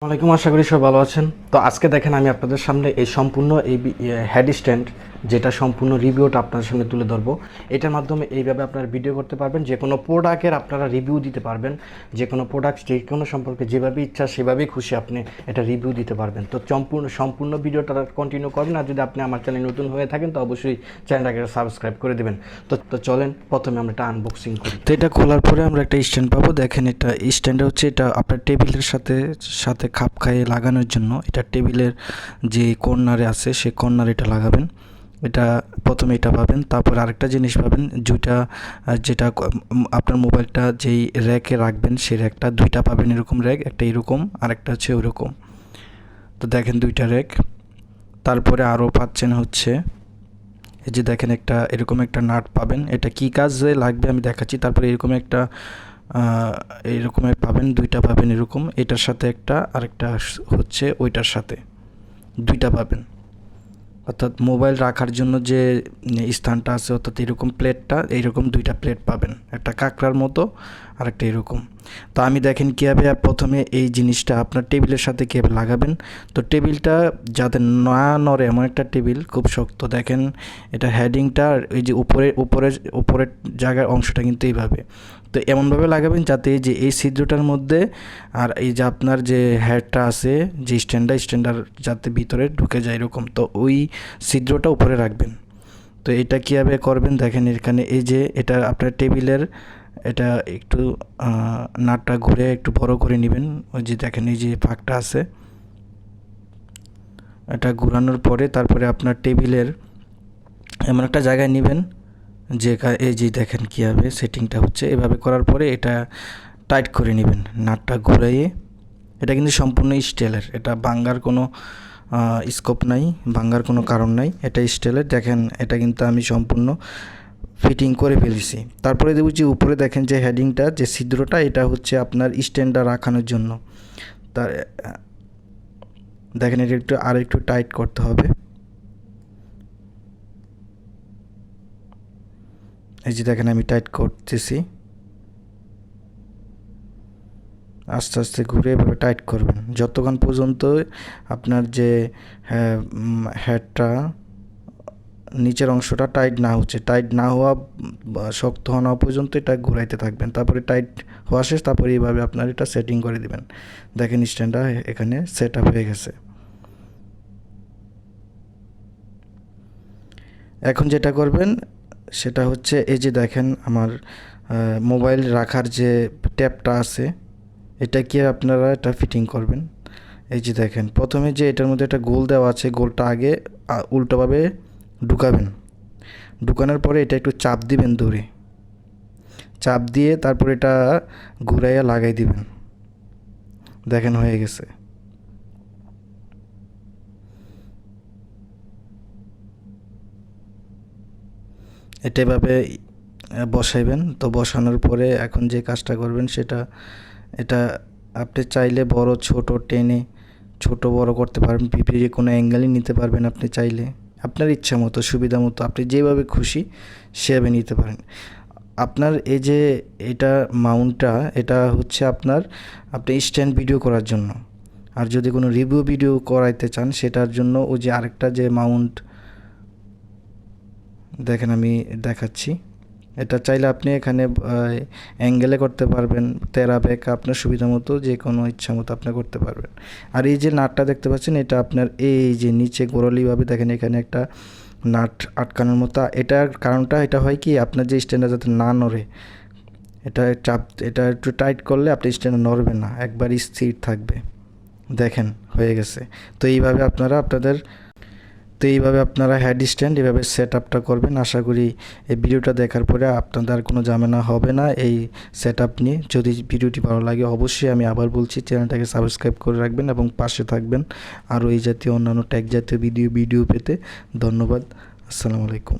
ওয়ালাইকুম, আশা করি সব ভালো আছেন। তো আজকে দেখেন আমি আপনাদের সামনে এই সম্পূর্ণ হেড স্ট্যান্ড যেটা সম্পূর্ণ রিভিউটা আপনাদের সামনে তুলে ধরবো। এটার মাধ্যমে এইভাবে আপনারা ভিডিও করতে পারবেন, যে কোনো প্রোডাক্টের আপনারা রিভিউ দিতে পারবেন, যে কোনো প্রোডাক্ট যে কোনো সম্পর্কে যেভাবে ইচ্ছা সেভাবেই খুশি আপনি এটা রিভিউ দিতে পারবেন। তো সম্পূর্ণ ভিডিওটা কন্টিনিউ করবেন, আর যদি আপনি আমার চ্যানেল নতুন হয়ে থাকেন তো অবশ্যই চ্যানেলটাকে সাবস্ক্রাইব করে দেবেন। তো চলেন প্রথমে আমরা এটা আনবক্সিং করি। তো এটা খোলার পরে আমরা একটা স্ট্যান্ড পাবো। দেখেন এটা স্ট্যান্ড হচ্ছে, এটা আপনার টেবিলের সাথে সাথে খাপ খাইয়ে লাগানোর জন্য। এটা টেবিলের যে কর্নারে আছে সে কর্নারে এটা লাগাবেন। এটা প্রথমে এটা পাবেন, তারপর আরেকটা জিনিস পাবেন যেটা আপনার মোবাইলটা যেই র্যাকে রাখবেন সেই র্যাকটা দুইটা পাবেন, এরকম র্যাক, একটা এরকম আর একটা হচ্ছে ওইরকম। তো দেখেন দুইটা র্যাক। তারপরে আরও পাচ্ছেন হচ্ছে এই যে দেখেন একটা এরকম একটা নাট পাবেন। এটা কি কাজে লাগবে আমি দেখাচ্ছি। তারপরে এরকম একটা এইরকমের পাবেন, দুইটা পাবেন এরকম, এটার সাথে একটা আরেকটা হচ্ছে ওইটার সাথে দুইটা পাবেন। অর্থাৎ মোবাইল রাখার জন্য যে স্থানটা আছে, অর্থাৎ এরকম প্লেটটা, এইরকম দুইটা প্লেট পাবেন, একটা কাঁকড়ার মতো আর একটা এরকম। তো আমি দেখেন কীভাবে প্রথমে এই জিনিসটা আপনার টেবিলের সাথে কীভাবে লাগাবেন। তো টেবিলটা যাতে না নড়ে এমন একটা টেবিল, খুব শক্ত। দেখেন এটা হেডিংটা, এই যে উপরের জায়গার অংশটা কিন্তু এইভাবে, তো এমনভাবে লাগাবেন যাতে যে এই ছিদ্রটার মধ্যে আর এই যে আপনার যে হেডটা আছে, যে স্ট্যান্ডার যাতে ভিতরে ঢুকে যায় এরকম, তো ওই ছিদ্রটা উপরে রাখবেন। তো এটা কীভাবে করবেন দেখেন, এখানে এই যে এটা আপনার টেবিলের এটা একটু নাটটা ঘুরে একটু বড় করে নেবেন। ওই যে দেখেন এই যে ফাঁকটা আছে, এটা ঘোরানোর পরে তারপরে আপনার টেবিলের এমন একটা জায়গায় নেবেন যে এই যে দেখেন কীভাবে সেটিংটা হচ্ছে। এভাবে করার পরে এটা টাইট করে নেবেন, নাটটা ঘুরাইয়ে। এটা কিন্তু সম্পূর্ণ স্টিলের, এটা ভাঙার কোনো স্কোপ নাই, ভাঙার কোনো কারণ নাই, এটা স্টিলের। দেখেন এটা কিন্তু আমি সম্পূর্ণ ফিটিং করে ফেলেছি। তারপরে দেখছি উপরে দেখেন যে হেডিংটা, যে ছিদ্রটা, এটা হচ্ছে আপনার স্ট্যান্ডটা রাখানোর জন্য। তার দেখেন এটা একটু টাইট করতে হবে। এই যে দেখেন আমি টাইট করতেছি, আস্তে আস্তে ঘুরে এভাবে টাইট করবেন যতক্ষণ পর্যন্ত আপনার যে হেডটা নিচের অংশটা টাইট না হচ্ছে। টাইট না হওয়া শক্ত হওয়া পর্যন্ত এটা ঘুরাইতে থাকবেন। তারপরে টাইট হওয়া শেষ, তারপরে এইভাবে আপনার এটা সেটিং করে দিবেন। দেখেন স্ট্যান্ডটা এখানে সেট আপ হয়ে গেছে। এখন যেটা করবেন সেটা হচ্ছে এই যে দেখেন আমার মোবাইল রাখার যে ট্যাপটা আছে, এটা কি আপনারা এটা ফিটিং করবেন। এই যে দেখেন প্রথমে যে এটার মধ্যে একটা গোল দেওয়া আছে, গোলটা আগে উল্টোভাবে ঢুকাবেন। ঢুকানোর পরে এটা একটু চাপ দিবেন, দূরে চাপ দিয়ে তারপর এটা ঘুরাইয়া লাগাই দিবেন। দেখেন হয়ে গেছে। এটা এভাবে বসাইবেন। তো বসানোর পরে এখন যে কাজটা করবেন সেটা, এটা আপনি চাইলে বড় ছোট টেনে ছোট বড় করতে পারবেন, যে কোনো অ্যাঙ্গেলই নিতে পারবেন আপনি চাইলে, আপনার ইচ্ছা মতো সুবিধা মতো আপনি যেভাবে খুশি সেভাবে নিতে পারেন। আপনার এই যে এটা মাউন্টটা, এটা হচ্ছে আপনি স্ট্যান্ড ভিডিও করার জন্য। আর যদি কোনো রিভিউ ভিডিও করাইতে চান সেটার জন্য ওই যে আরেকটা যে মাউন্ট দেখেন আমি দেখাচ্ছি, এটা চাইলে আপনি এখানে অ্যাঙ্গেলে করতে পারবেন, তেরা বেঁকা আপনার সুবিধা মতো যে কোনো ইচ্ছা মতো আপনি করতে পারবেন। আর এই যে নাটটা দেখতে পাচ্ছেন, এটা আপনার এই যে নিচে গোড়ালিভাবে দেখেন এখানে একটা নাট আটকানোর মতো। এটার কারণটা এটা হয় কি, আপনার যে স্ট্যান্ডটা যাতে না নড়ে, এটা একটু টাইট করলে আপনি স্ট্যান্ড নড়বে না, একবার স্থির থাকবে। দেখেন হয়ে গেছে। তো এইভাবে আপনারা হেড স্ট্যান্ড এভাবে সেট আপটা করবেন। আশা করি এই ভিডিওটা দেখার পরে আপনাদের কোনো ঝামেলা হবে না এই সেট আপ নিয়ে। যদি ভিডিওটি ভালো লাগে অবশ্যই আমি আবার বলছি চ্যানেলটাকে সাবস্ক্রাইব করে রাখবেন এবং পাশে থাকবেন আরও এই জাতীয় অন্যান্য ট্যাগ জাতীয় ভিডিও পেতে। ধন্যবাদ। আসসালামু আলাইকুম।